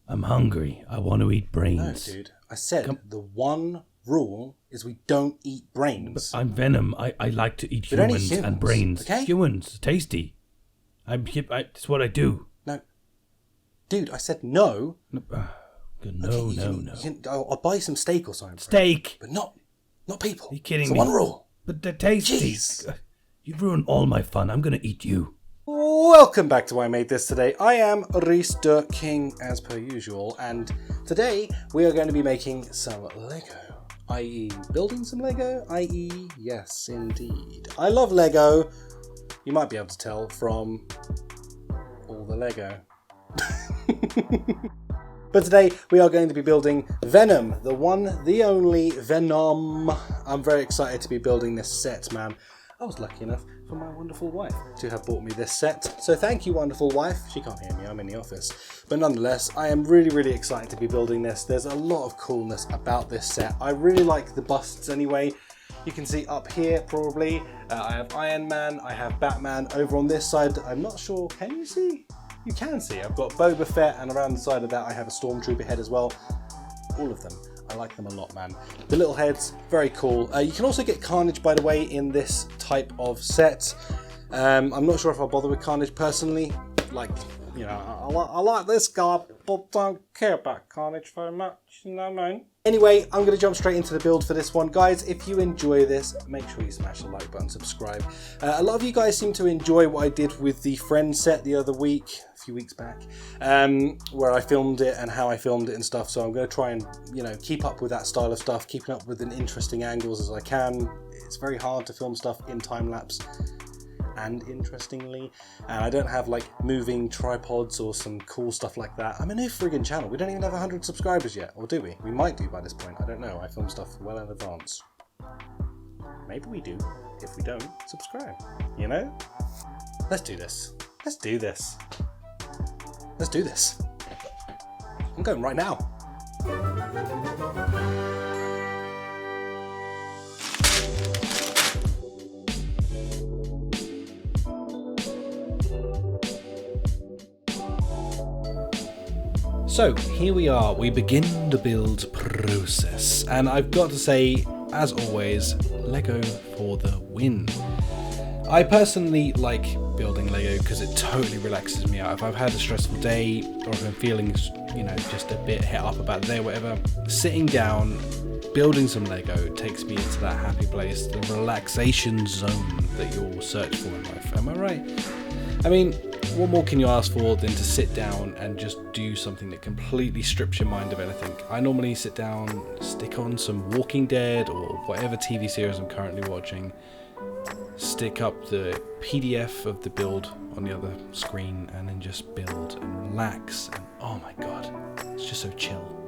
I'm hungry. I want to eat No, brains. dude. I said the one rule is we don't eat brains. I'm Venom. I like to eat We don't eat humans and humans, brains. okay? Humans, tasty. It's what I do. No. Dude, I said no. No. I'll buy some steak or something. Steak. But not people. Are you kidding it's me? One rule. But they're tasty. Jeez. You've ruined all my fun. I'm going to eat you. Welcome back to Why I Made This Today. I am Reese Dirt King as per usual, and today we are going to be making some Lego, i.e. building some Lego, i.e. yes indeed. I love Lego, you might be able to tell from all the Lego. But today we are going to be building Venom, the one, the only Venom. I'm very excited to be building this set, man. I was lucky enough for my wonderful wife to have bought me this set. So thank you, wonderful wife. She can't hear me, I'm in the office. But nonetheless, I am really excited to be building this. There's a lot of coolness about this set. I really like the busts anyway. You can see up here probably, I have Iron Man, I have Batman. Over on this side, I'm not sure, can you see? You can see. I've got Boba Fett, and around the side of that I have a Stormtrooper head as well. All of them. I like them a lot, man. The little heads, very cool. You can also get Carnage, by the way, in this type of set. I'm not sure if I'll bother with Carnage personally. Like, you know, I like this guy, but don't care about Carnage very much, you know what I mean? Anyway, I'm going to jump straight into the build for this one. Guys, if you enjoy this, make sure you smash the like button, subscribe. A lot of you guys seem to enjoy what I did with the Friend set the other week, a few weeks back, where I filmed it and how I filmed it and stuff. So I'm going to try and, you know, keep up with that style of stuff, keeping up with an interesting angles as I can. It's very hard to film stuff in time-lapse and interestingly, and I don't have like moving tripods or some cool stuff like that. I'm a new friggin' channel. We don't even have 100 subscribers yet, or do we? We might do by this point. I don't know. I film stuff well in advance. Maybe we do. If we don't, subscribe. You know? Let's do this. Let's do this. Let's do this. I'm going right now. So here we are, we begin the build process, and I've got to say, as always, Lego for the win. I personally like building Lego because it totally relaxes me out. If I've had a stressful day, or if I'm feeling, you know, just a bit hit up about the day or whatever, sitting down, building some Lego takes me into that happy place, the relaxation zone that you all search for in life. Am I right? I mean, what more can you ask for than to sit down and just do something that completely strips your mind of anything? I normally sit down, stick on some Walking Dead or whatever TV series I'm currently watching, stick up the PDF of the build on the other screen, and then just build and relax, and oh my god, it's just so chill.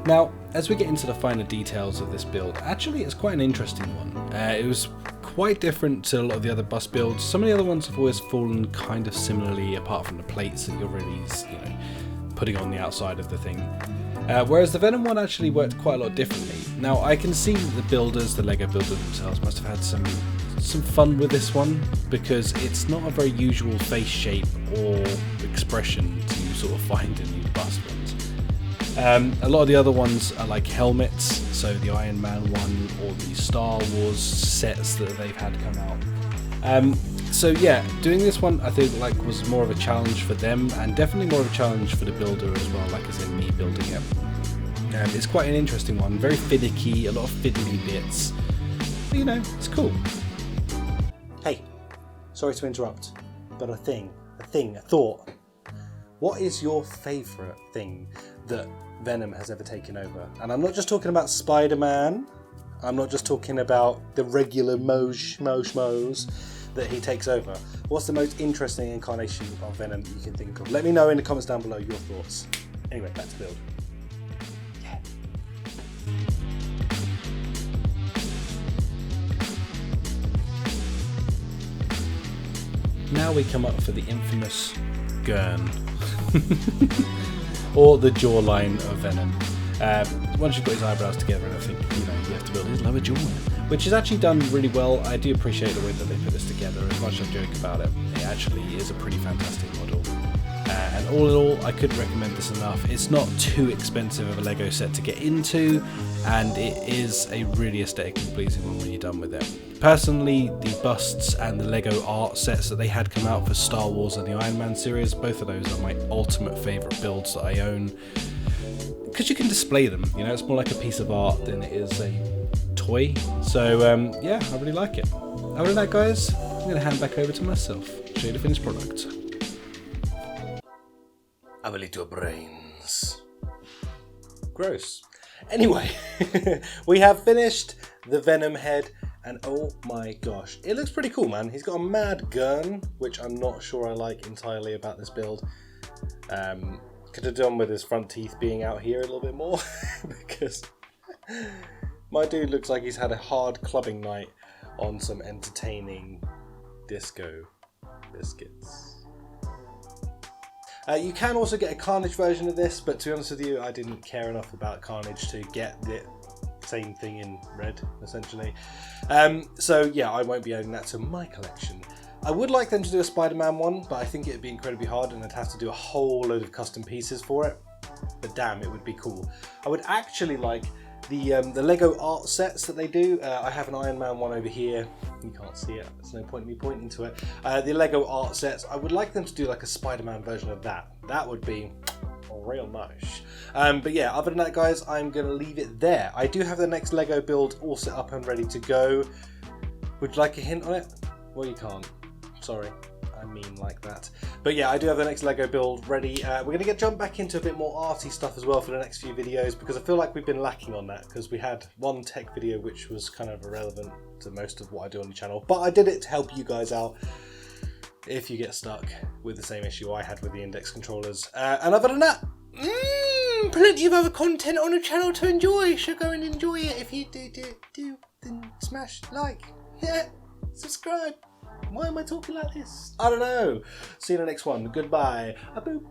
Now, as we get into the finer details of this build, actually it's quite an interesting one. It was quite different to a lot of the other bus builds. Some of the other ones have always fallen kind of similarly, apart from the plates that you're really, you know, putting on the outside of the thing. Whereas the Venom one actually worked quite a lot differently. Now, I can see that the builders, the Lego builders themselves, must have had some fun with this one, because it's not a very usual face shape or expression to sort of find in these bus ones. A lot of the other ones are like helmets, so the Iron Man one or the Star Wars sets that they've had come out. So yeah, doing this one I think like was more of a challenge for them, and definitely more of a challenge for the builder as well, like as in me building it. It's quite an interesting one, very finicky, a lot of fiddly bits, but you know, it's cool. Hey, sorry to interrupt, but a thought. What is your favourite thing that Venom has ever taken over? And I'm not just talking about Spider-Man, I'm not just talking about the regular schmoes that he takes over. What's the most interesting incarnation of Venom that you can think of? Let me know in the comments down below your thoughts. Anyway, back to build. Yeah. Now we come up for the infamous Gurn. Or the jawline of Venom. Once you've got his eyebrows together, and I think you have to build his lower jaw, which is actually done really well. I do appreciate the way that they put this together. As much as I joke about it, it actually is a pretty fantastic model. And all in all, I couldn't recommend this enough. It's not too expensive of a Lego set to get into, and it is a really aesthetically pleasing one when you're done with it. Personally, the busts and the Lego art sets that they had come out for Star Wars and the Iron Man series, both of those are my ultimate favourite builds that I own. Because you can display them, it's more like a piece of art than it is a toy. So yeah, I really like it. Other than that, guys, I'm going to hand back over to myself, show you the finished product. I will eat your brains. Gross. Anyway, we have finished the Venom head, and oh my gosh, it looks pretty cool, man. He's got a mad gun, which I'm not sure I like entirely about this build. Could have done with his front teeth being out here a little bit more, because my dude looks like he's had a hard clubbing night on some entertaining disco biscuits. You can also get a Carnage version of this, but to be honest with you, I didn't care enough about Carnage to get the same thing in red, essentially. So yeah, I won't be adding that to my collection. I would like them to do a Spider-Man one, but I think it would be incredibly hard and I'd have to do a whole load of custom pieces for it. But damn, it would be cool. I would actually like the Lego art sets that they do. I have an Iron Man one over here. You can't see it, there's no point in me pointing to it. The Lego art sets, I would like them to do like a Spider-Man version of that. That would be real nice. But yeah, other than that, guys, I'm going to leave it there. I do have the next Lego build all set up and ready to go. Would you like a hint on it? Well, you can't. Sorry. I mean like that. But yeah, I do have the next Lego build ready. We're going to jump back into a bit more arty stuff as well for the next few videos, because I feel like we've been lacking on that, because we had one tech video which was kind of irrelevant to most of what I do on the channel, but I did it to help you guys out if you get stuck with the same issue I had with the index controllers. And other than that, plenty of other content on the channel to enjoy, so go and enjoy it. If you do, then smash like, subscribe. Why am I talking like this? I don't know. See you in the next one. Goodbye. A boop.